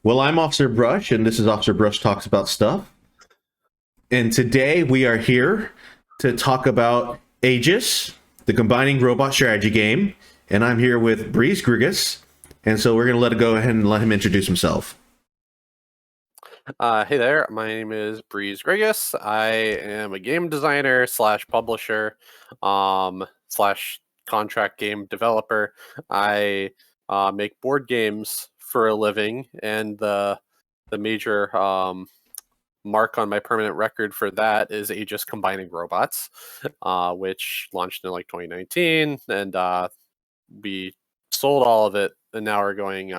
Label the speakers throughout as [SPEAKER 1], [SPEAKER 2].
[SPEAKER 1] Well, I'm Officer Brush, and this is Officer Brush Talks About Stuff. And today we are here to talk about AEGIS, the combining robot strategy game. And I'm here with Breeze Grigas. And so we're going to go ahead and let him introduce himself.
[SPEAKER 2] Hey there, my name is Breeze Grigas. I am a game designer slash publisher, slash contract game developer. I make board games for a living, and the major mark on my permanent record for that is Aegis Combining Robots, which launched in like 2019, and we sold all of it, and now we're going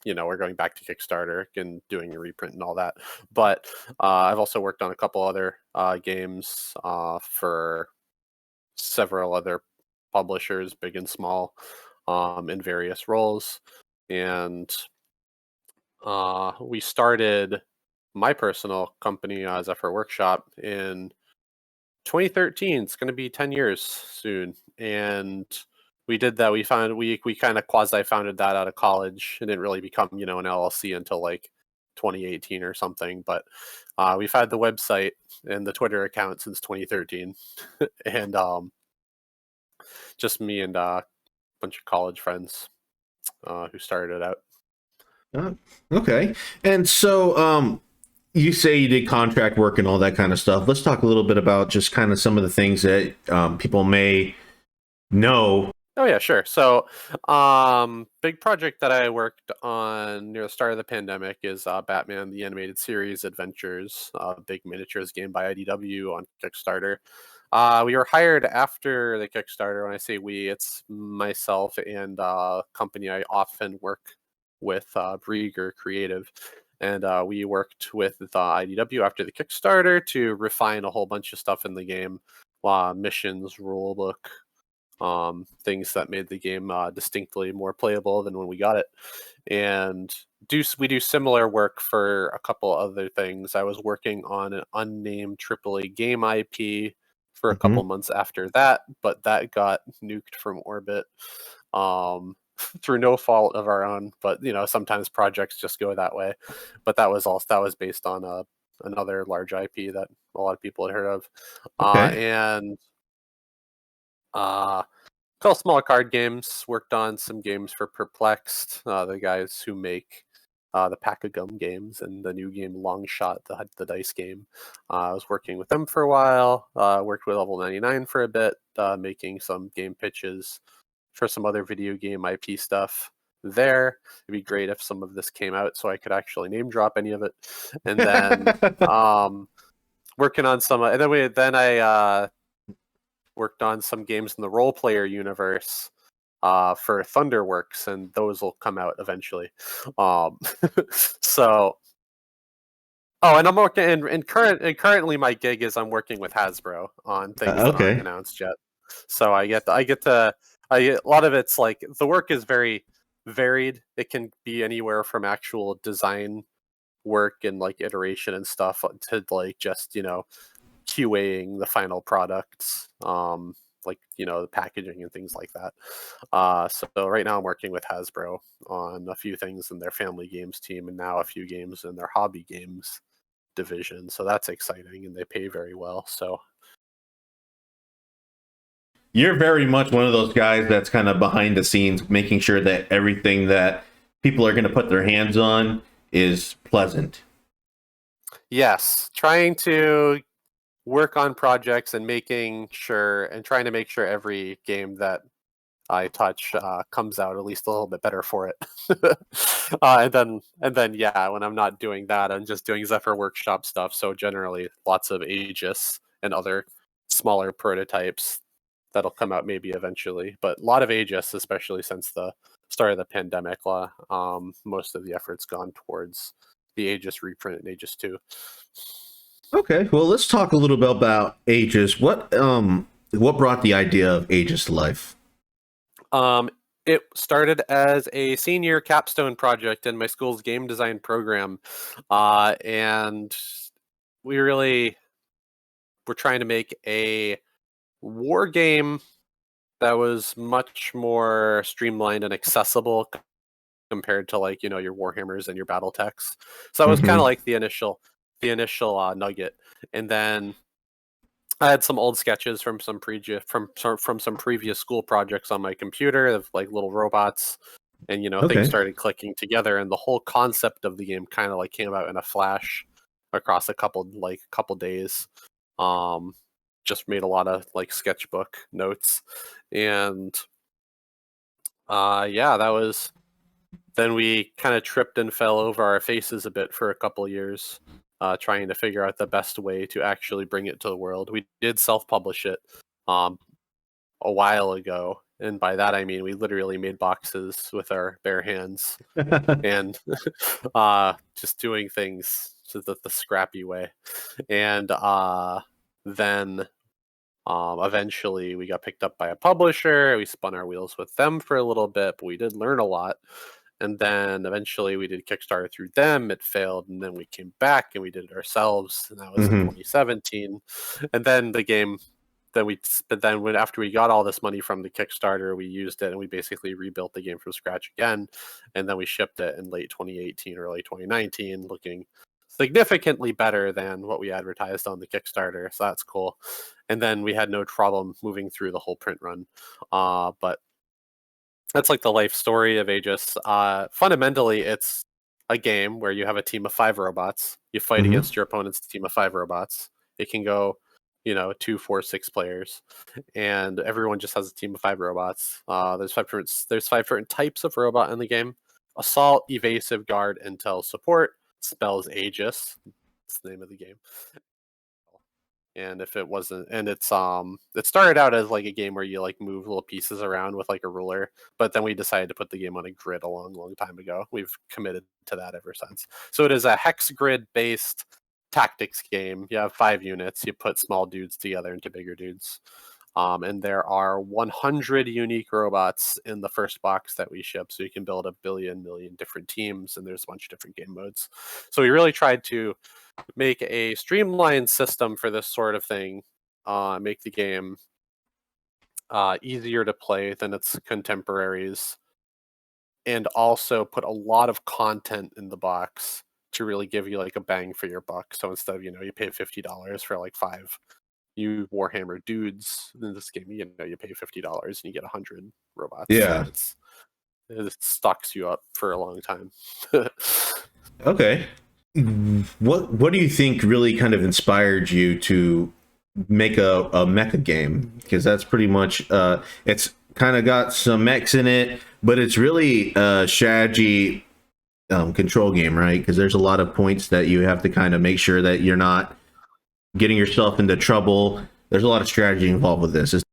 [SPEAKER 2] we're going back to Kickstarter and doing a reprint and all that. But I've also worked on a couple other games for several other publishers, big and small, in various roles. And we started my personal company, Zephyr Workshop, in 2013. It's going to be 10 years soon. And we did that. We kind of quasi founded that out of college. It didn't really become, an LLC until like 2018 or something. But we've had the website and the Twitter account since 2013, and just me and a bunch of college friends who started it out.
[SPEAKER 1] Okay. And so you say you did contract work and all that kind of stuff. Let's talk a little bit about just kind of some of the things that people may know.
[SPEAKER 2] Oh yeah, sure. So, big project that I worked on near the start of the pandemic is Batman: The Animated Series Adventures, big miniatures game by IDW on Kickstarter. We were hired after the Kickstarter. When I say we, it's myself and a company I often work with, Brieger Creative. And we worked with IDW after the Kickstarter to refine a whole bunch of stuff in the game, missions, rulebook, things that made the game distinctly more playable than when we got it. And we do similar work for a couple other things. I was working on an unnamed AAA game IP for a couple months after that, but that got nuked from orbit through no fault of our own. But sometimes projects just go that way. But that was based on another large IP that a lot of people had heard of,
[SPEAKER 1] Okay.
[SPEAKER 2] and couple small card games. Worked on some games for Perplexed, the guys who make the Pack of Gum games and the new game Long Shot, the dice game. I was working with them for a while. Worked with Level 99 for a bit, making some game pitches for some other video game IP stuff there. It'd be great if some of this came out so I could actually name drop any of it. And then working on some, and then I worked on some games in the role player universe for Thunderworks, and those will come out eventually. So, and I'm working, and currently my gig is I'm working with Hasbro on things that aren't announced yet. So I get a lot of it's like the work is very varied. It can be anywhere from actual design work and like iteration and stuff to like just QAing the final products, like the packaging and things like that. So right now I'm working with Hasbro on a few things in their family games team, and now a few games in their hobby games division. So that's exciting, and they pay very well. So
[SPEAKER 1] You're very much one of those guys that's kind of behind the scenes, making sure that everything that people are going to put their hands on is pleasant.
[SPEAKER 2] yes, trying to work on projects and trying to make sure every game that I touch comes out at least a little bit better for it. And then yeah, when I'm not doing that, I'm just doing Zephyr Workshop stuff. So generally, lots of Aegis and other smaller prototypes that'll come out maybe eventually. But a lot of Aegis, especially since the start of the pandemic. Most of the effort's gone towards the Aegis reprint and Aegis 2.
[SPEAKER 1] Okay, well, let's talk a little bit about Aegis. What brought the idea of Aegis to life?
[SPEAKER 2] It started as a senior capstone project in my school's game design program, and we really were trying to make a war game that was much more streamlined and accessible compared to like your Warhammers and your BattleTechs. So that was kind of like the initial nugget, and then I had some old sketches from some previous school projects on my computer of like little robots, and things started clicking together, and the whole concept of the game kind of like came out in a flash across a couple days. Just made a lot of like sketchbook notes, and that was. Then we kind of tripped and fell over our faces a bit for a couple years, trying to figure out the best way to actually bring it to the world. We did self-publish it a while ago, and by that I mean we literally made boxes with our bare hands and just doing things the scrappy way. And then eventually we got picked up by a publisher. We spun our wheels with them for a little bit, but we did learn a lot. And then eventually we did Kickstarter through them. It failed, and then we came back and we did it ourselves, and that was in 2017. And then the game, after we got all this money from the Kickstarter, we used it and we basically rebuilt the game from scratch again. And then we shipped it in late 2018, early 2019, looking significantly better than what we advertised on the Kickstarter. So that's cool. And then we had no problem moving through the whole print run. But that's like the life story of Aegis. Fundamentally, it's a game where you have a team of 5 robots. You fight against your opponent's team of 5 robots. It can go, 2, 4, 6 players, and everyone just has a team of 5 robots. There's 5 different types of robot in the game: assault, evasive, guard, intel, support. Spells Aegis. That's the name of the game. And if it wasn't, and it started out as like a game where you like move little pieces around with like a ruler, but then we decided to put the game on a grid a long time ago. We've committed to that ever since. So it is a hex grid based tactics game. You have 5 units. You put small dudes together into bigger dudes. And there are 100 unique robots in the first box that we ship, so you can build a million different teams, and there's a bunch of different game modes. So we really tried to make a streamlined system for this sort of thing, make the game easier to play than its contemporaries, and also put a lot of content in the box to really give you like a bang for your buck. So instead of, you pay $50 for like 5 you Warhammer dudes in this game, you pay $50 and you get 100 robots.
[SPEAKER 1] Yeah.
[SPEAKER 2] So it stocks you up for a long time.
[SPEAKER 1] Okay. What do you think really kind of inspired you to make a mecha game? Because that's pretty much it's kind of got some mechs in it, but it's really a strategy control game, right? Because there's a lot of points that you have to kind of make sure that you're not getting yourself into trouble. There's a lot of strategy involved with this.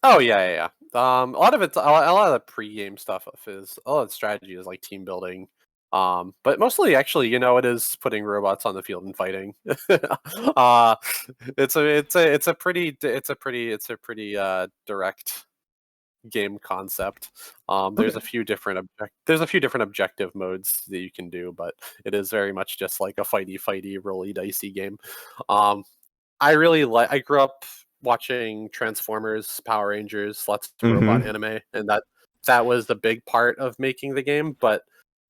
[SPEAKER 2] Oh yeah. A lot of the pre-game stuff is a lot of strategy is like team building. But mostly actually, it is putting robots on the field and fighting. It's a pretty direct game concept. There's a few different objective modes that you can do, but it is very much just like a fighty rolly dicey game. I grew up watching Transformers, Power Rangers, lots of robot anime, and that was the big part of making the game. But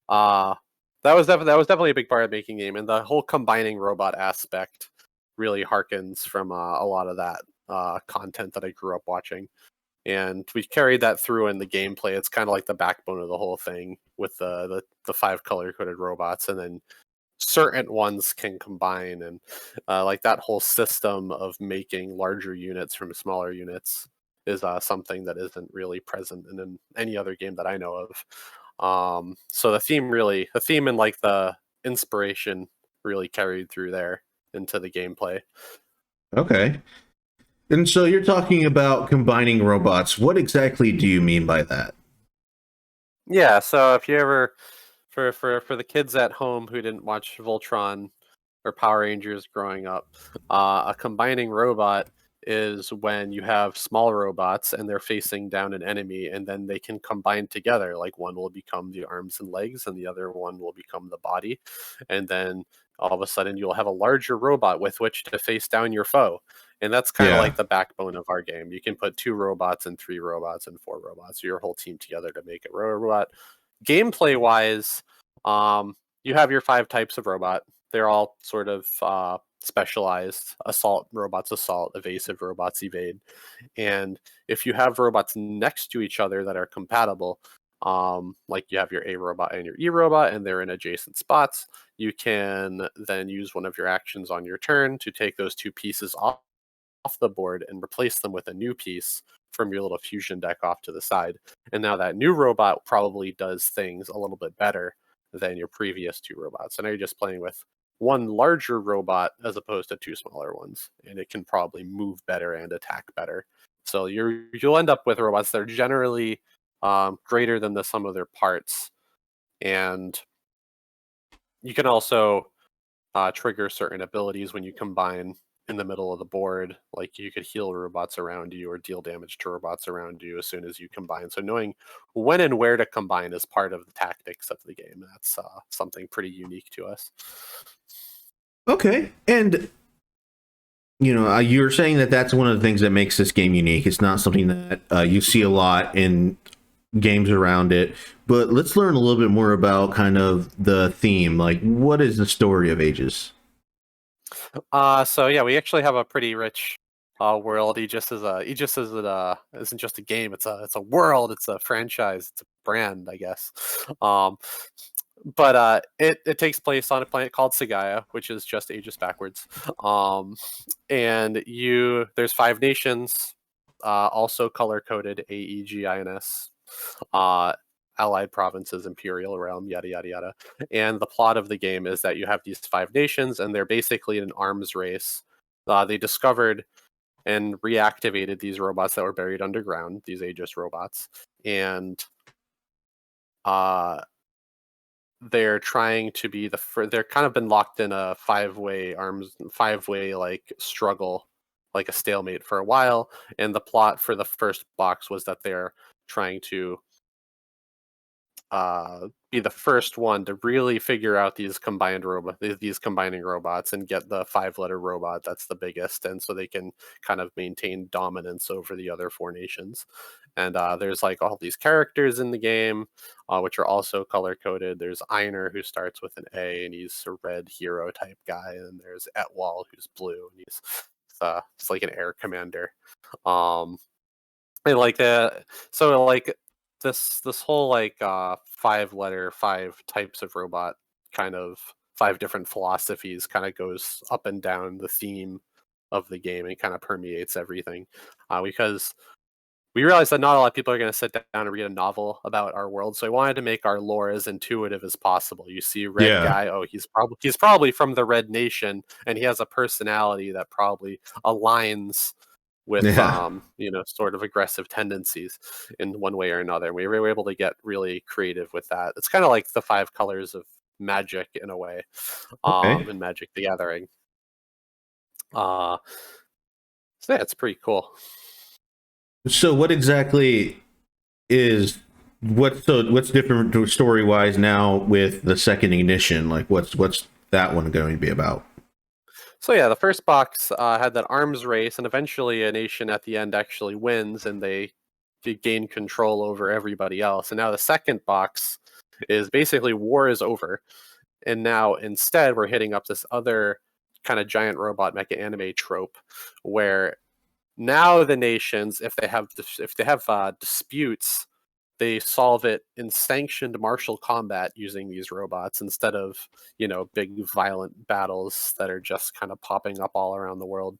[SPEAKER 2] that was definitely a big part of making the game, and the whole combining robot aspect really harkens from a lot of that content that I grew up watching. And we carried that through in the gameplay. It's kind of like the backbone of the whole thing with the 5 color-coded robots, and then certain ones can combine, and like that whole system of making larger units from smaller units is something that isn't really present in any other game that I know of. So the theme and like the inspiration really carried through there into the gameplay.
[SPEAKER 1] Okay. And so you're talking about combining robots. What exactly do you mean by that?
[SPEAKER 2] Yeah, so if you ever, for the kids at home who didn't watch Voltron or Power Rangers growing up, a combining robot is when you have small robots and they're facing down an enemy, and then they can combine together. Like one will become the arms and legs, and the other one will become the body, and then all of a sudden you'll have a larger robot with which to face down your foe. And that's kind of like the backbone of our game. You can put 2 robots and 3 robots and 4 robots, or your whole team together to make a robot gameplay wise, you have your 5 types of robot. They're all sort of specialized. Assault robots assault, evasive robots evade. And if you have robots next to each other that are compatible, like you have your A robot and your E robot, and they're in adjacent spots, you can then use one of your actions on your turn to take those 2 pieces off the board and replace them with a new piece from your little fusion deck off to the side. And now that new robot probably does things a little bit better than your previous 2 robots. So now you're just playing with one larger robot as opposed to 2 smaller ones, and it can probably move better and attack better. So you'll end up with robots that are generally greater than the sum of their parts, and you can also trigger certain abilities when you combine in the middle of the board. Like you could heal robots around you or deal damage to robots around you as soon as you combine. So knowing when and where to combine is part of the tactics of the game. That's something pretty unique to us.
[SPEAKER 1] Okay, and you were saying that that's one of the things that makes this game unique. It's not something that you see a lot in games around it. But let's learn a little bit more about kind of the theme. Like, what is the story of Aegis?
[SPEAKER 2] So yeah, we actually have a pretty rich world. Aegis isn't just a game. It's a world. It's a franchise. It's a brand, I guess. But it takes place on a planet called Sagaya, which is just Aegis backwards. And there's 5 nations, also color coded AEGIS, allied provinces, imperial realm, yada yada yada. And the plot of the game is that you have these 5 nations, and they're basically in an arms race. They discovered and reactivated these robots that were buried underground, these Aegis robots, and they're trying to be they're kind of been locked in a 5-way like struggle, like a stalemate for a while. And the plot for the first box was that they're trying to be the first one to really figure out these combining robots and get the 5-letter robot that's the biggest, and so they can kind of maintain dominance over the other 4 nations. And there's like all these characters in the game, which are also color coded. There's Einer, who starts with an A, and he's a red hero type guy, and there's Etwal, who's blue, and he's like an air commander. And like that, so like this whole like 5-letter, 5 types of robot, kind of 5 different philosophies, kind of goes up and down the theme of the game and kind of permeates everything, because we realized that not a lot of people are going to sit down and read a novel about our world, so I wanted to make our lore as intuitive as possible. You see red guy, oh, he's probably from the Red Nation, and he has a personality that probably aligns with sort of aggressive tendencies in one way or another. We were able to get really creative with that. It's kind of like the 5 colors of magic in a way, in Magic the Gathering. So yeah, it's pretty cool.
[SPEAKER 1] So what exactly what's different story wise now with the Second Ignition? Like what's that one going to be about?
[SPEAKER 2] So yeah, the first box had that arms race, and eventually a nation at the end actually wins, and they gain control over everybody else. And now the second box is basically war is over, and now instead we're hitting up this other kind of giant robot mecha anime trope, where now the nations, if they have disputes, they solve it in sanctioned martial combat using these robots, instead of big violent battles that are just kind of popping up all around the world.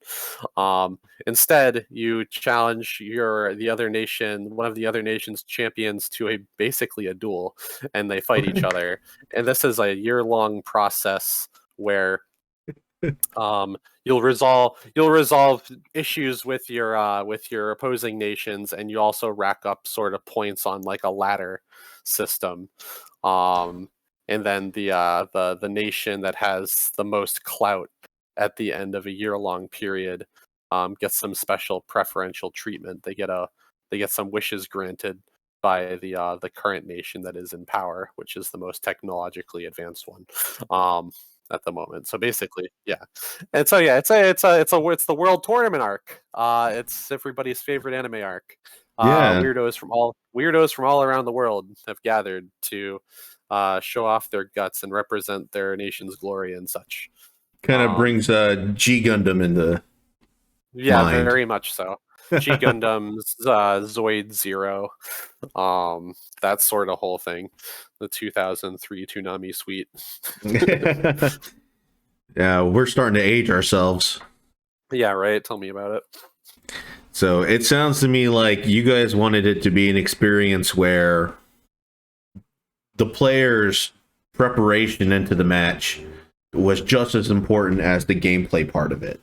[SPEAKER 2] Instead, you challenge one of the other nation's champions to basically a duel, and they fight each other. And this is a year-long process where you'll resolve issues with your opposing nations, and you also rack up sort of points on like a ladder system. And then the nation that has the most clout at the end of a year-long period gets some special preferential treatment. They get some wishes granted by the current nation that is in power, which is the most technologically advanced one. at the moment. So basically, yeah. And so yeah, it's the world tournament arc. It's everybody's favorite anime arc.
[SPEAKER 1] Yeah,
[SPEAKER 2] Weirdos from all around the world have gathered to show off their guts and represent their nation's glory and such.
[SPEAKER 1] kind of brings G-Gundam into
[SPEAKER 2] Yeah,
[SPEAKER 1] mind.
[SPEAKER 2] very much so. G-Gundams, Zoid Zero, that sort of whole thing. The 2003 Toonami suite.
[SPEAKER 1] Yeah, we're starting to age ourselves.
[SPEAKER 2] Yeah, right. Tell me about it.
[SPEAKER 1] So it sounds to me like you guys wanted it to be an experience where the players' preparation into the match was just as important as the gameplay part of it.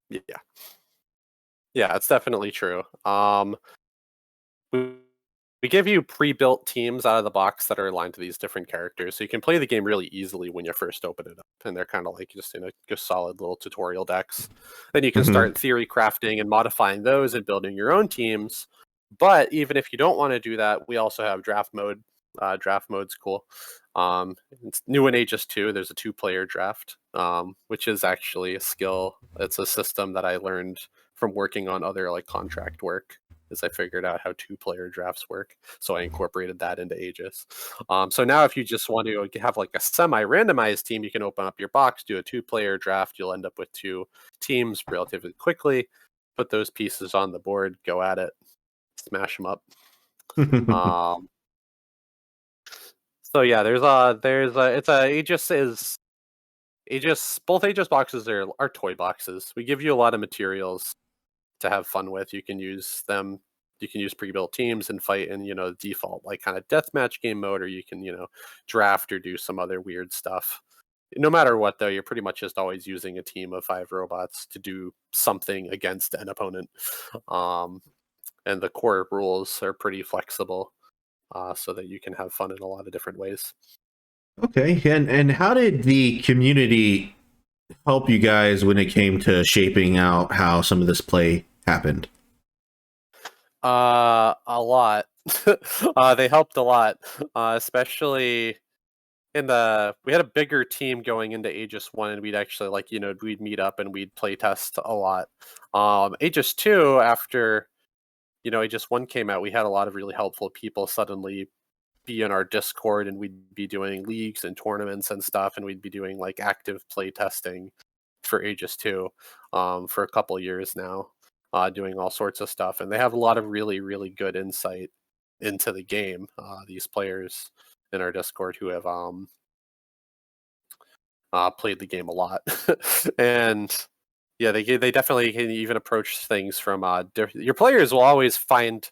[SPEAKER 2] Yeah. Yeah, it's definitely true. We give you pre-built teams out of the box that are aligned to these different characters, so you can play the game really easily when you first open it up, and they're kind of like just in a solid little tutorial decks. Then you can start theory crafting and modifying those and building your own teams. But even if you don't want to do that, we also have draft mode. Draft mode's cool. It's new in Aegis 2. There's a 2-player draft, which is actually a skill. It's a system that I learned from working on other like contract work, as I figured out how 2-player drafts work. So I incorporated that into Aegis. So now if you just want to have like a semi-randomized team, you can open up your box, do a 2-player draft. You'll end up with 2 teams relatively quickly. Put those pieces on the board, go at it, smash them up. So yeah, both Aegis boxes are toy boxes. We give you a lot of materials to have fun with. You can use them. You can use pre-built teams and fight in default like kind of deathmatch game mode, or you can draft or do some other weird stuff. No matter what, though, you're pretty much just always using a team of 5 robots to do something against an opponent. And the core rules are pretty flexible, so that you can have fun in a lot of different ways.
[SPEAKER 1] Okay, and how did the community help you guys when it came to shaping out how some of this play happened?
[SPEAKER 2] A lot. They helped a lot, especially we had a bigger team going into Aegis 1, and we'd actually we'd meet up and we'd play test a lot. Aegis 2, after Aegis 1 came out, we had a lot of really helpful people suddenly be in our Discord, and we'd be doing leagues and tournaments and stuff, and we'd be doing like active play testing for Aegis 2 for a couple years now, doing all sorts of stuff. And they have a lot of really, really good insight into the game, these players in our Discord who have played the game a lot. And yeah, they definitely can even approach things from your players will always find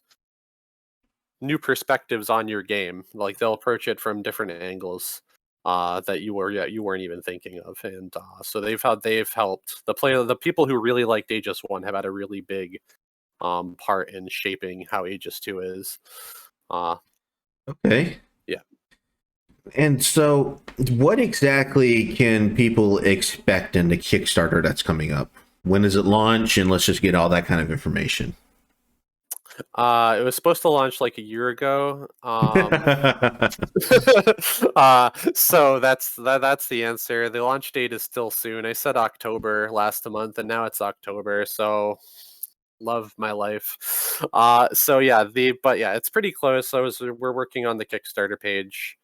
[SPEAKER 2] new perspectives on your game. Like they'll approach it from different angles that you weren't even thinking of. And so they've helped the people who really liked Aegis 1 have had a really big part in shaping how Aegis 2 is.
[SPEAKER 1] Okay.
[SPEAKER 2] Yeah.
[SPEAKER 1] And so, what exactly can people expect in the Kickstarter that's coming up? When does it launch? And let's just get all that kind of information.
[SPEAKER 2] It was supposed to launch like a year ago. So that's the answer. The launch date is still soon. I said October last month, and now it's October. So love my life. So yeah, it's pretty close. We're working on the Kickstarter page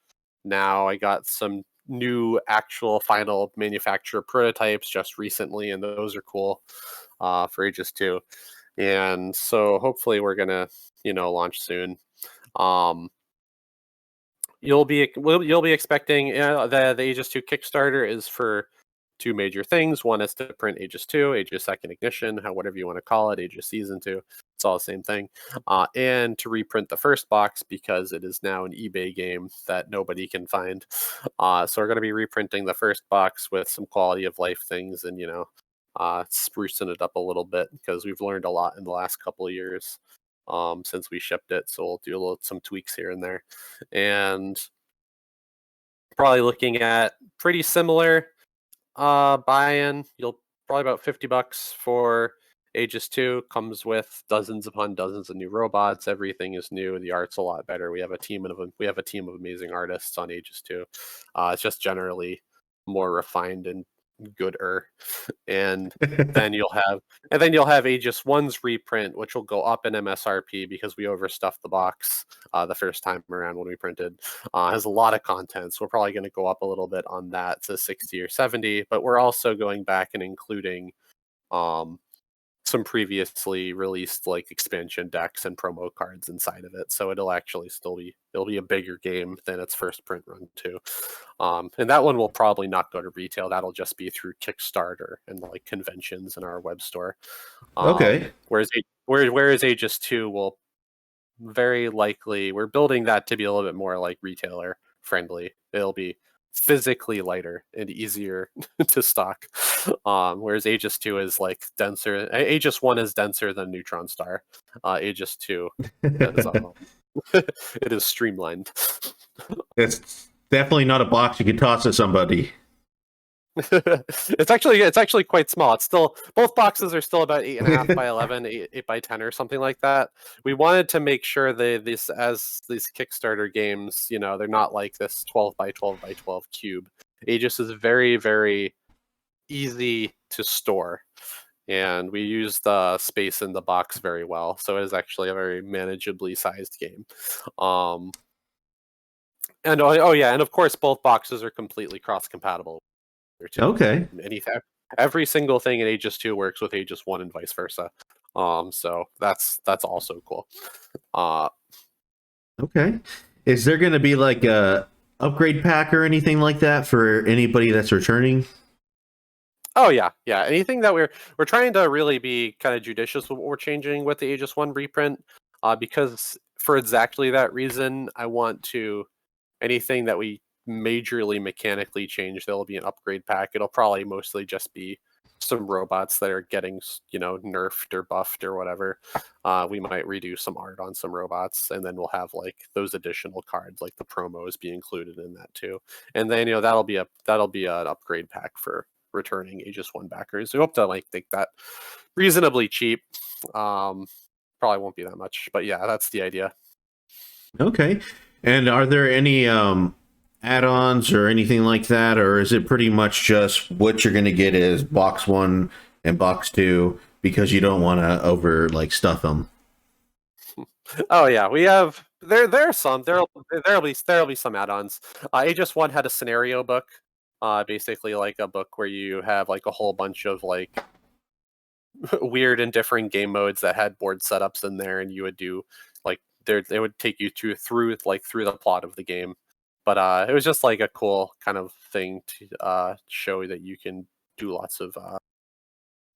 [SPEAKER 2] now. I got some new actual final manufacturer prototypes just recently, and those are cool for Aegis 2. And so hopefully we're gonna launch soon. You'll be expecting the Aegis 2 Kickstarter is for 2 major things. One is to print Aegis 2, Aegis Second Ignition, whatever you want to call it, Aegis Season 2. It's all the same thing. And to reprint the first box because it is now an eBay game that nobody can find. So we're going to be reprinting the first box with some quality of life things and sprucing it up a little bit because we've learned a lot in the last couple of years since we shipped it. So we'll do some tweaks here and there, and probably looking at pretty similar buy-in. You'll probably about $50 for Aegis 2. Comes with dozens upon dozens of new robots. Everything is new. The art's a lot better. We have a team of amazing artists on Aegis 2. It's just generally more refined and gooder. And then you'll have Aegis 1's reprint, which will go up in MSRP because we overstuffed the box the first time around when we printed. Has a lot of content, so we're probably going to go up a little bit on that to 60 or 70, but we're also going back and including some previously released like expansion decks and promo cards inside of it, so it'll be a bigger game than its first print run too. And that one will probably not go to retail. That'll just be through Kickstarter and like conventions in our web store.
[SPEAKER 1] Okay.
[SPEAKER 2] Whereas Aegis 2 will very likely, we're building that to be a little bit more like retailer friendly. It'll be physically lighter and easier to stock, whereas Aegis 2 is like denser. Aegis 1 is denser than Neutron Star. Aegis 2 is, it is streamlined.
[SPEAKER 1] It's definitely not a box you can toss to somebody.
[SPEAKER 2] It's actually quite small. It's still, both boxes are still about 8.5 by 11, 8 by 10 or something like that. We wanted to make sure that as these Kickstarter games, they're not like this 12 by 12 by 12 cube. Aegis is very, very easy to store, and we use the space in the box very well, so it is actually a very manageably sized game. And of course both boxes are completely cross compatible.
[SPEAKER 1] Okay.
[SPEAKER 2] Every single thing in Aegis 2 works with Aegis 1 and vice versa. So that's also cool.
[SPEAKER 1] Okay. Is there going to be like a upgrade pack or anything like that for anybody that's returning?
[SPEAKER 2] Oh yeah. Anything that we're trying to really be kind of judicious with what we're changing with the Aegis 1 reprint, because for exactly that reason, I want to, anything that we majorly mechanically change, there'll be an upgrade pack. It'll probably mostly just be some robots that are getting nerfed or buffed or whatever. We might redo some art on some robots, and then we'll have like those additional cards, like the promos, be included in that too. And then that'll be an upgrade pack for returning Aegis 1 backers. We hope to like make that reasonably cheap. Probably won't be that much, but yeah, that's the idea.
[SPEAKER 1] Okay. And are there any add-ons or anything like that, or is it pretty much just what you're going to get is box 1 and box 2 because you don't want to over like stuff them?
[SPEAKER 2] Oh yeah, we have there'll be some add-ons. Aegis 1 had a scenario book, basically like a book where you have like a whole bunch of like weird and different game modes that had board setups in there, and you would do like they would take you through the plot of the game. But it was just like a cool kind of thing to show that you can do lots of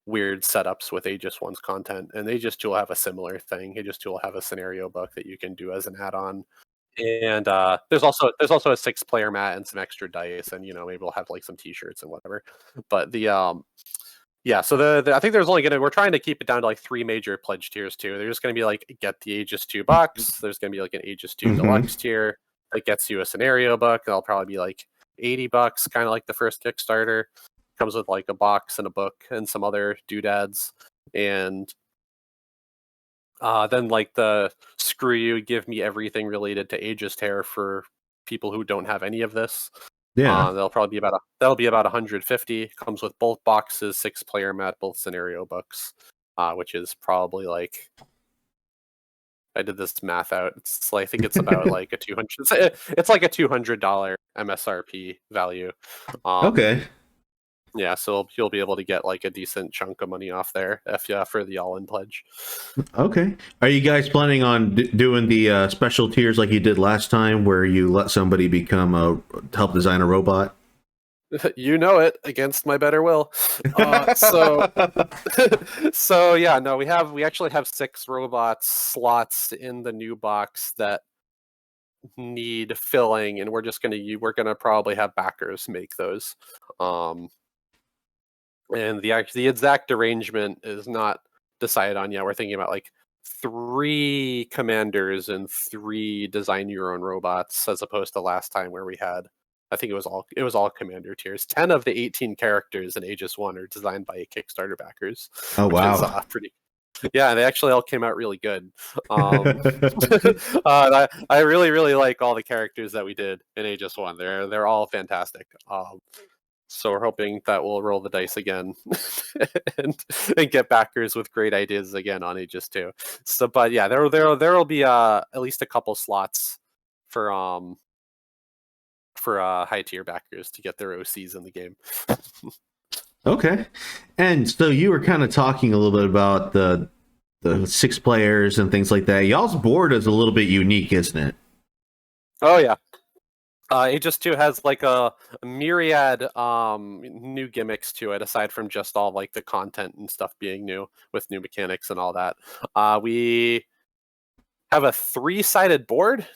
[SPEAKER 2] weird setups with Aegis 1's content. And Aegis 2 will have a similar thing. Aegis 2 will have a scenario book that you can do as an add-on. And there's also a 6-player mat and some extra dice, and maybe we'll have like some t-shirts and whatever. But so I think we're trying to keep it down to like 3 major pledge tiers too. There's just gonna be like get the Aegis 2 box. There's gonna be like an Aegis 2 deluxe tier that gets you a scenario book. That'll probably be like $80, kind of like the first Kickstarter. Comes with like a box and a book and some other doodads. And then like the screw you, give me everything related to Aegis Terror for people who don't have any of this.
[SPEAKER 1] Yeah.
[SPEAKER 2] That'll be about 150. Comes with both boxes, 6-player mat, both scenario books, which is probably like, I did this math out. It's like, I think it's about like a $200. It's like a $200 MSRP value.
[SPEAKER 1] Okay.
[SPEAKER 2] Yeah, so you'll be able to get like a decent chunk of money off there for the all-in pledge.
[SPEAKER 1] Okay. Are you guys planning on doing the special tiers like you did last time, where you let somebody help design a robot?
[SPEAKER 2] You know it, against my better will. So yeah, no, we actually have 6 robot slots in the new box that need filling, and we're gonna probably have backers make those. And the exact arrangement is not decided on yet. We're thinking about like 3 commanders and 3 design your own robots, as opposed to last time where we had, I think it was all commander tiers. 10 of the 18 characters in Aegis 1 are designed by Kickstarter backers.
[SPEAKER 1] Oh wow!
[SPEAKER 2] Which is, pretty. Yeah, they actually all came out really good. I really, really like all the characters that we did in Aegis 1. They're all fantastic. So we're hoping that we'll roll the dice again and get backers with great ideas again on Aegis 2. So, but yeah, there will be at least a couple slots for high tier backers to get their OCs in the game.
[SPEAKER 1] Okay. And so you were kind of talking a little bit about the 6 players and things like that. Y'all's board is a little bit unique, isn't it?
[SPEAKER 2] Oh yeah. Aegis 2 has like a myriad new gimmicks to it, aside from just all like the content and stuff being new with new mechanics and all that. We have a 3-sided board.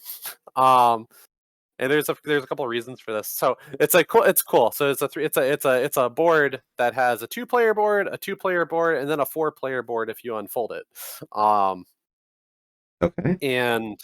[SPEAKER 2] And there's a couple of reasons for this. So it's cool. So it's a board that has a 2-player board, a 2-player board, and then a 4-player board if you unfold it.
[SPEAKER 1] Okay.
[SPEAKER 2] And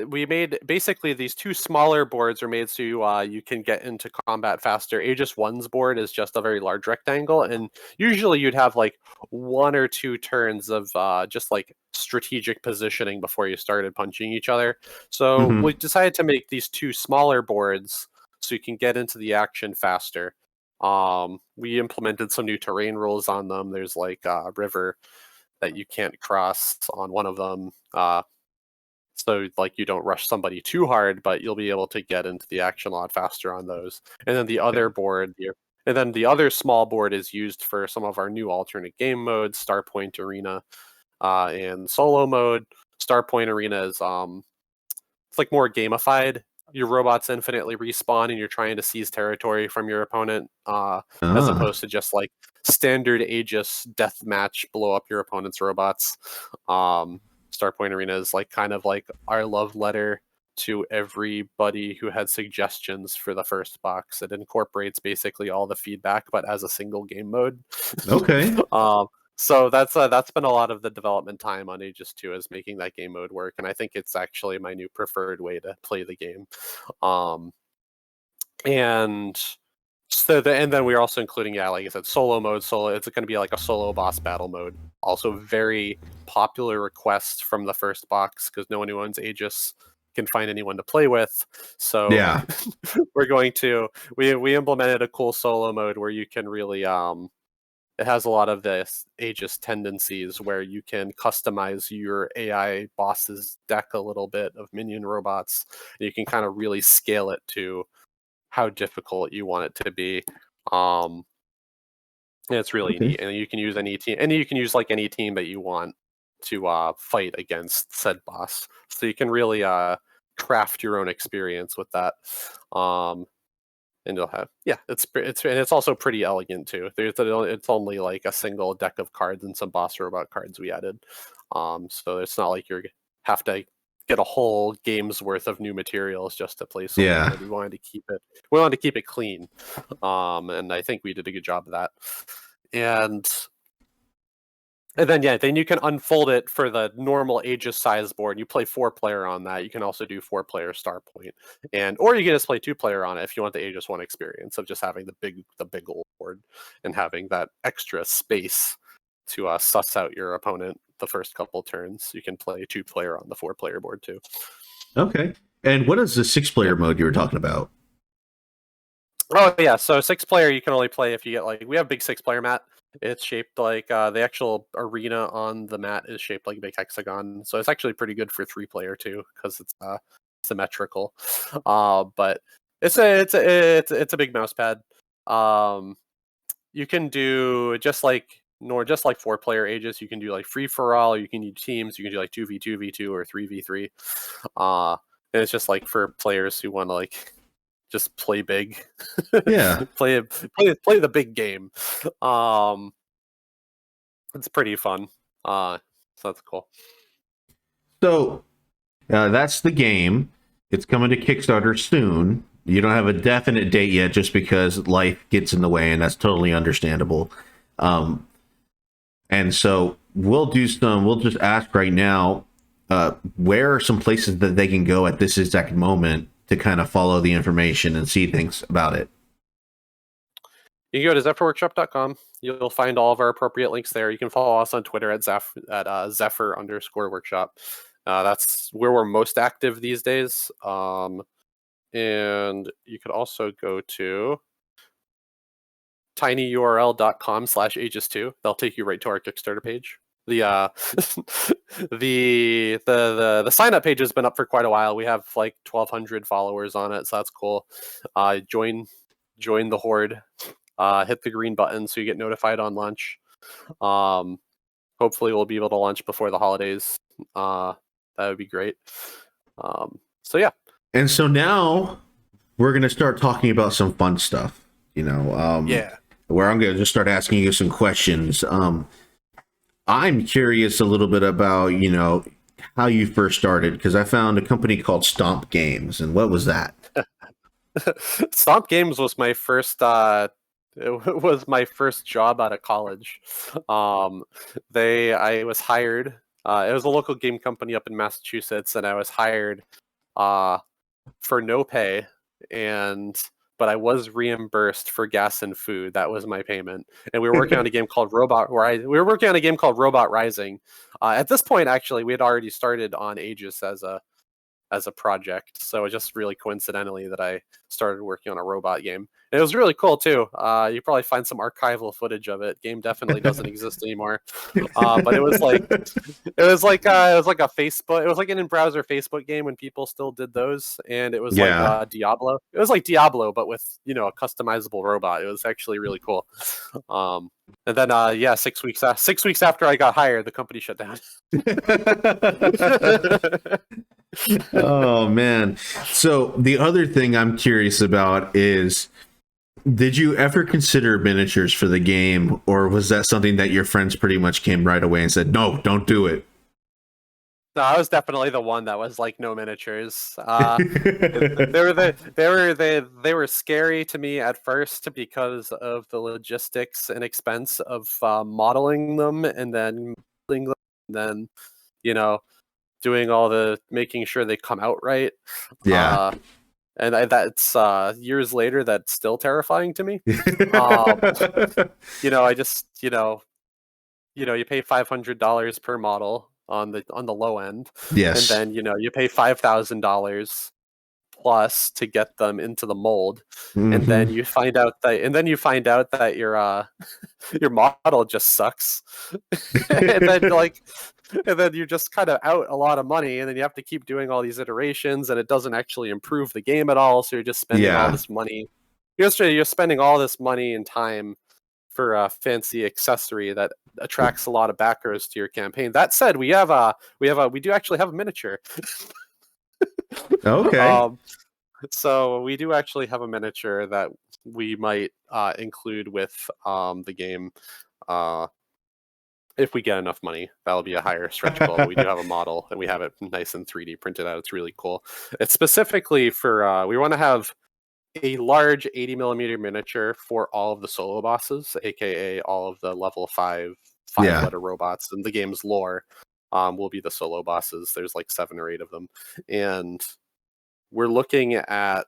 [SPEAKER 2] we made basically these 2 smaller boards are made so you can get into combat faster. Aegis 1's board is just a very large rectangle, and usually you'd have like 1 or 2 turns of just like strategic positioning before you started punching each other. So we decided to make these 2 smaller boards so you can get into the action faster. We implemented some new terrain rules on them. There's like a river that you can't cross on one of them. So like you don't rush somebody too hard, but you'll be able to get into the action a lot faster on those. And then the other board, and then the other small board is used for some of our new alternate game modes, Starpoint Arena, and solo mode. Starpoint Arena is it's like more gamified. Your robots infinitely respawn, and you're trying to seize territory from your opponent, as opposed to just like standard Aegis deathmatch, blow up your opponent's robots. Starpoint Arena is like kind of like our love letter to everybody who had suggestions for the first box. It incorporates basically all the feedback, but as a single game mode.
[SPEAKER 1] Okay.
[SPEAKER 2] So that's been a lot of the development time on Aegis 2, is making that game mode work, and I think it's actually my new preferred way to play the game. And then we're also including, like I said, solo mode. It's going to be like a solo boss battle mode. Also, very popular request from the first box, because no one who owns Aegis can find anyone to play with. So
[SPEAKER 1] Yeah.
[SPEAKER 2] we implemented a cool solo mode where you can really it has a lot of this Aegis tendencies where you can customize your AI boss's deck a little bit of minion robots. And you can kind of really scale it to how difficult you want it to be. And it's really neat. And you can use any team, and you can use like any team that you want to fight against said boss. So you can really craft your own experience with that. And you'll have, it's also pretty elegant too. It's only like a single deck of cards and some boss robot cards we added. So it's not like you have to get a whole game's worth of new materials just to play something.
[SPEAKER 1] Yeah.
[SPEAKER 2] We wanted to keep it clean. And I think we did a good job of that. And then you can unfold it for the normal Aegis size board. You play 4-player on that. You can also do 4-player Starpoint, or you can just play 2-player on it if you want the Aegis 1 experience of just having the big old board and having that extra space to suss out your opponent the first couple turns. You can play 2-player on the 4-player board too.
[SPEAKER 1] Okay. And what is the 6-player mode you were talking about?
[SPEAKER 2] Oh yeah, so 6-player you can only play if you get we have big 6-player mat. It's shaped like the actual arena on the mat is shaped like a big hexagon, so it's actually pretty good for 3-player too, because it's symmetrical. But it's a big mouse pad. You can do just like 4-player Aegis. You can do like free for all. You can do teams. You can do like 2v2, v2, or 3v3. And it's just like for players who want to like just play big.
[SPEAKER 1] Yeah.
[SPEAKER 2] play the big game. It's pretty fun. So that's cool.
[SPEAKER 1] So that's the game. It's coming to Kickstarter soon. You don't have a definite date yet, just because life gets in the way, and that's totally understandable. And so we'll just ask right now, where are some places that they can go at this exact moment to kind of follow the information and see things about it?
[SPEAKER 2] You can go to zephyrworkshop.com. You'll find all of our appropriate links there. You can follow us on Twitter at Zephyr_workshop. That's where we're most active these days. And you could also go to tinyurl.com/aegis2. They'll take you right to our Kickstarter page. The the sign up page has been up for quite a while. We have like 1,200 followers on it, so that's cool. Join the horde. Hit the green button so you get notified on launch. Hopefully we'll be able to launch before the holidays. That would be great. So yeah.
[SPEAKER 1] And so now we're going to start talking about some fun stuff,
[SPEAKER 2] Yeah.
[SPEAKER 1] where I'm going to just start asking you some questions. I'm curious a little bit about, how you first started, because I found a company called Stomp Games. And what was that?
[SPEAKER 2] Stomp Games was my first it was my first job out of college. I was hired. It was a local game company up in Massachusetts, and I was hired for no pay, but I was reimbursed for gas and food. That was my payment. And we were working on a game called Robot Rising. At this point, actually, we had already started on Aegis as a project, so it just really coincidentally that I started working on a robot game. And it was really cool too. You probably find some archival footage of it. Game definitely doesn't exist anymore. But it was like a Facebook. It was like an in-browser Facebook game when people still did those, and it was like Diablo. It was like Diablo, but with a customizable robot. It was actually really cool. And then 6 weeks after I got hired, the company shut down.
[SPEAKER 1] Oh man. So the other thing I'm curious about is, did you ever consider miniatures for the game, or was that something that your friends pretty much came right away and said, no, don't do it?
[SPEAKER 2] No, I was definitely the one that was like, no miniatures. They were scary to me at first because of the logistics and expense of modeling them and then doing all the making sure they come out right.
[SPEAKER 1] Yeah.
[SPEAKER 2] And that's years later, that's still terrifying to me. I just you pay $500 per model on the low end.
[SPEAKER 1] Yes.
[SPEAKER 2] And then you pay $5,000 plus to get them into the mold.
[SPEAKER 1] Mm-hmm.
[SPEAKER 2] And then you find out that your your model just sucks. And then you're just kind of out a lot of money, and then you have to keep doing all these iterations, and it doesn't actually improve the game at all. So you're just spending all this money. You're spending all this money and time for a fancy accessory that attracts a lot of backers to your campaign. That said, we do actually have a miniature.
[SPEAKER 1] Okay.
[SPEAKER 2] So we do actually have a miniature that we might include with the game. If we get enough money, that'll be a higher stretch goal. But we do have a model, and we have it nice and 3D printed out. It's really cool. It's specifically for we want to have a large 80mm miniature for all of the solo bosses, aka all of the level 5 letter robots in the game's lore. Will be the solo bosses. There's like 7 or 8 of them, and we're looking at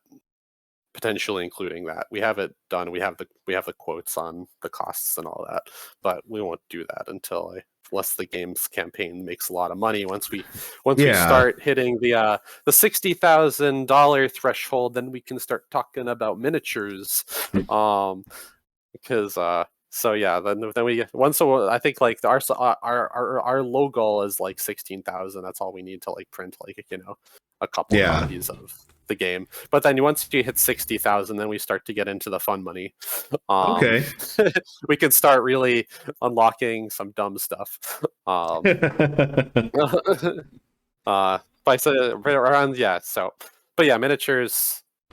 [SPEAKER 2] potentially including that. We have it done. We have the quotes on the costs and all that, but we won't do that unless the game's campaign makes a lot of money. Once we start hitting the $60,000 threshold, then we can start talking about miniatures. Because then we once I think like our low goal is like 16,000. That's all we need to like print a couple copies of the game. But then once you hit 60,000, then we start to get into the fun money.
[SPEAKER 1] Okay.
[SPEAKER 2] We can start really unlocking some dumb stuff. Miniatures.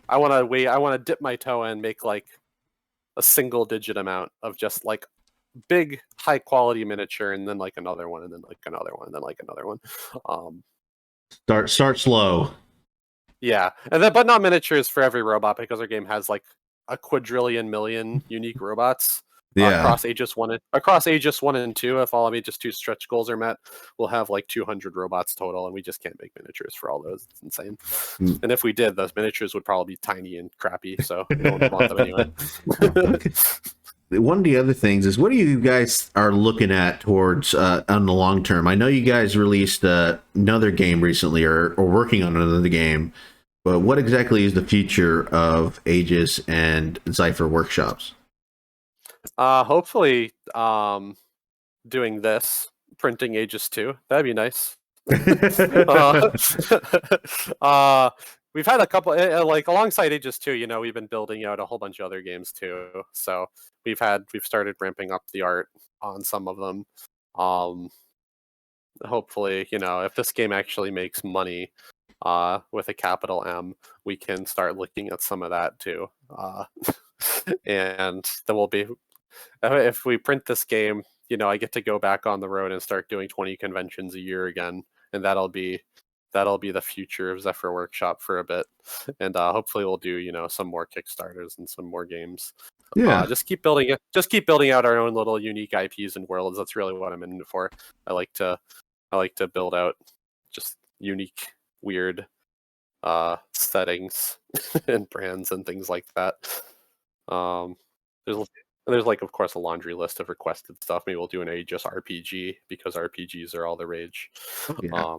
[SPEAKER 2] I want to dip my toe in, make like a single digit amount of just like big high quality miniature, and then like another one, and then like another one, and then like another one.
[SPEAKER 1] Start slow.
[SPEAKER 2] Yeah, and then but not miniatures for every robot, because our game has like a quadrillion million unique robots. Across Aegis 1 and 2, if all of Aegis 2 stretch goals are met, we'll have like 200 robots total, and we just can't make miniatures for all those. It's insane. And if we did, those miniatures would probably be tiny and crappy, so no one would want them anyway.
[SPEAKER 1] One of the other things is, what do you guys are looking at towards on the long term? I know you guys released another game recently, or working on another game. But what exactly is the future of Aegis and Cypher workshops?
[SPEAKER 2] Hopefully, doing this, printing Aegis 2. That'd be nice. uh, uh, we've had a couple, like alongside Aegis 2, we've been building out a whole bunch of other games too. So we've started ramping up the art on some of them. Hopefully, if this game actually makes money, with a capital M, we can start looking at some of that too. And then we'll be, if we print this game, I get to go back on the road and start doing 20 conventions a year again, and that'll be the future of Zephyr Workshop for a bit. And hopefully we'll do some more Kickstarters and some more games.
[SPEAKER 1] Yeah.
[SPEAKER 2] Just keep building it. Just keep building out our own little unique IPs and worlds. That's really what I'm in it for. I like to build out just unique, weird settings and brands and things like that. There's like, of course, a laundry list of requested stuff. Maybe we'll do an Aegis RPG because RPGs are all the rage.
[SPEAKER 1] Yeah.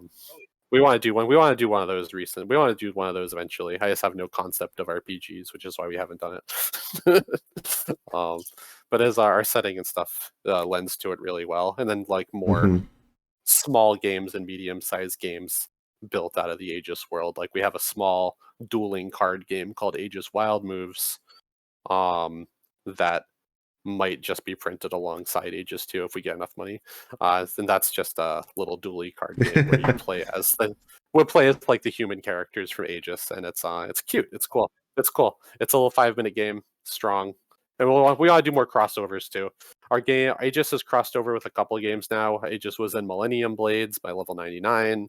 [SPEAKER 2] We want to do one. We want to do one of those recent. We want to do one of those eventually. I just have no concept of RPGs, which is why we haven't done it. But as our setting and stuff lends to it really well, and then like more small games and medium-sized games built out of the Aegis world. Like we have a small dueling card game called Aegis Wild Moves, that might just be printed alongside Aegis 2 if we get enough money. And that's just a little dually card game where you play as like the human characters from Aegis, and it's cute. It's cool. It's a little 5-minute game, strong. And we want to do more crossovers too. Our game Aegis has crossed over with a couple of games now. Aegis was in Millennium Blades by Level 99.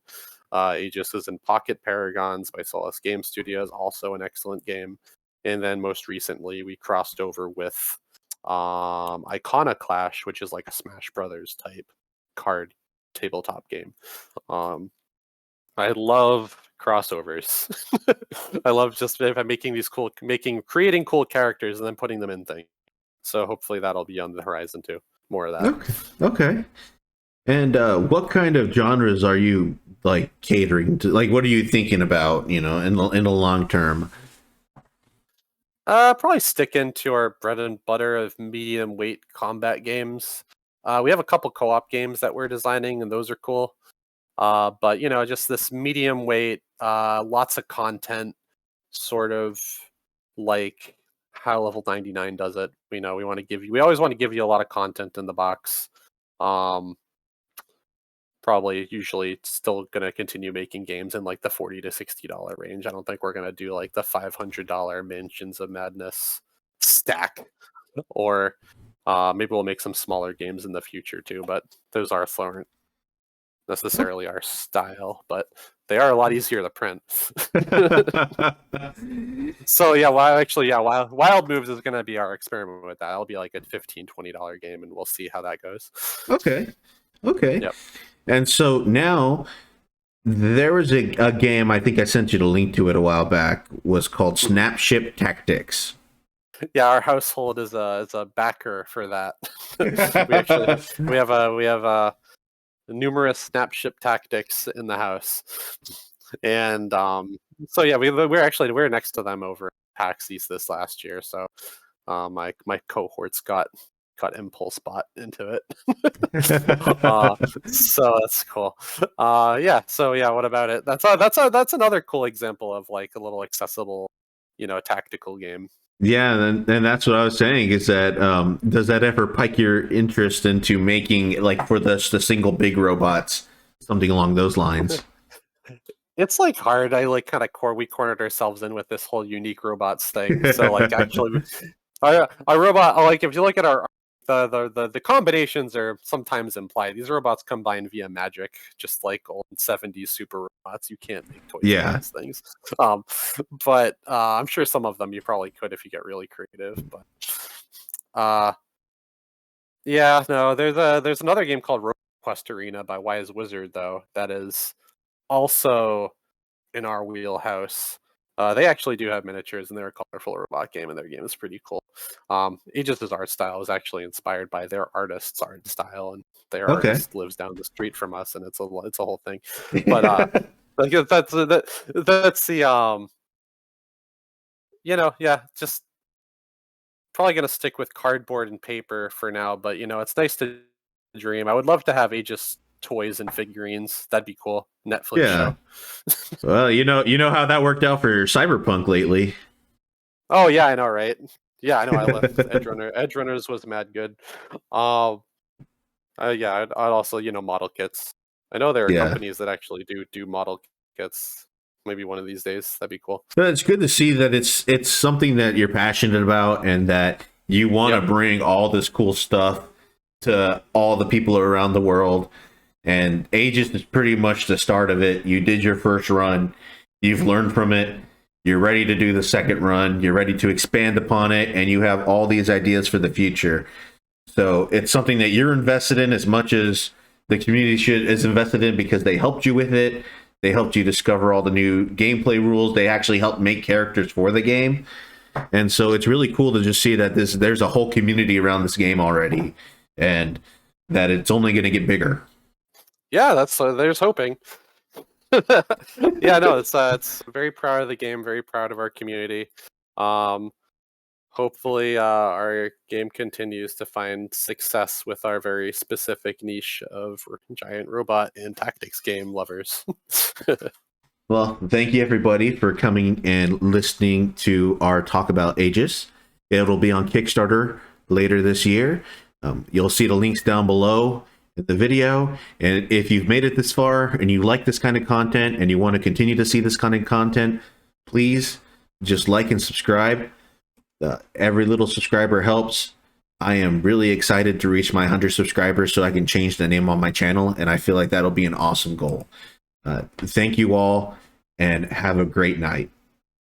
[SPEAKER 2] Aegis is in Pocket Paragons by Solace Game Studios, also an excellent game. And then most recently, we crossed over with Iconoclash, which is like a Smash Brothers type card tabletop game. I love crossovers. I love just creating cool characters and then putting them in things. So hopefully that'll be on the horizon too. More of that.
[SPEAKER 1] Okay. And what kind of genres are you like catering to? Like, what are you thinking about? In the long term?
[SPEAKER 2] Probably sticking to our bread and butter of medium weight combat games. We have a couple co-op games that we're designing, and those are cool. But just this medium weight, lots of content, sort of like how Level 99 does it. We always want to give you a lot of content in the box. Probably usually still going to continue making games in like the $40 to $60 range. I don't think we're going to do like the $500 Mansions of Madness stack, or maybe we'll make some smaller games in the future too, but those aren't necessarily our style, but they are a lot easier to print. So yeah, Wild Moves is going to be our experiment with that. It'll be like a $15-$20 game, and we'll see how that goes.
[SPEAKER 1] Okay.
[SPEAKER 2] Yep.
[SPEAKER 1] And so now there was a game, I think I sent you the link to it a while back, was called Snapship Tactics.
[SPEAKER 2] Yeah, our household is a backer for that. we have numerous Snapship Tactics in the house, and so yeah, we're next to them over at PAX East this last year. So my cohorts got impulse bought into it. So that's cool. What about it? That's another cool example of like a little accessible, tactical game.
[SPEAKER 1] Yeah, and that's what I was saying, is that does that ever pique your interest into making, like, for the single big robots, something along those lines?
[SPEAKER 2] It's like hard. We cornered ourselves in with this whole unique robots thing. So like actually our robot, like if you look at our the combinations are sometimes implied. These robots combine via magic, just like old 70s super robots. You can't make toys of these things. But I'm sure some of them you probably could if you get really creative. But there's another game called Robot Quest Arena by Wise Wizard, though, that is also in our wheelhouse. They actually do have miniatures, and they're a colorful robot game, and their game is pretty cool. Aegis' art style is actually inspired by their artist's art style, and their artist lives down the street from us, and it's a whole thing. But that's the yeah, just probably gonna stick with cardboard and paper for now. But it's nice to dream. I would love to have Aegis toys and figurines. That'd be cool. Netflix
[SPEAKER 1] Yeah.
[SPEAKER 2] show.
[SPEAKER 1] Well, you know how that worked out for Cyberpunk lately.
[SPEAKER 2] Oh yeah, I know, right? Yeah, I know. I left Edge Runners was mad good. Um, yeah, I'd also model kits. I know there are
[SPEAKER 1] Yeah.
[SPEAKER 2] companies that actually do model kits. Maybe one of these days, that'd be cool.
[SPEAKER 1] But it's good to see that it's something that you're passionate about and that you want to
[SPEAKER 2] Yep.
[SPEAKER 1] bring all this cool stuff to all the people around the world. And Aegis is pretty much the start of it. You did your first run, you've learned from it, you're ready to do the second run, you're ready to expand upon it, and you have all these ideas for the future. So it's something that you're invested in as much as the community is invested in, because they helped you with it. They helped you discover all the new gameplay rules. They actually helped make characters for the game. And so it's really cool to just see that there's a whole community around this game already, and that it's only going to get bigger.
[SPEAKER 2] Yeah, that's there's hoping. Yeah, no, it's very proud of the game, very proud of our community. Hopefully, our game continues to find success with our very specific niche of giant robot and tactics game lovers.
[SPEAKER 1] Well, thank you everybody for coming and listening to our talk about Aegis. It'll be on Kickstarter later this year. You'll see the links down below in the video. And if you've made it this far and you like this kind of content and you want to continue to see this kind of content, please just like and subscribe. Every little subscriber helps. I am really excited to reach my 100 subscribers so I can change the name on my channel, and I feel like that'll be an awesome goal. Thank you all, and have a great night.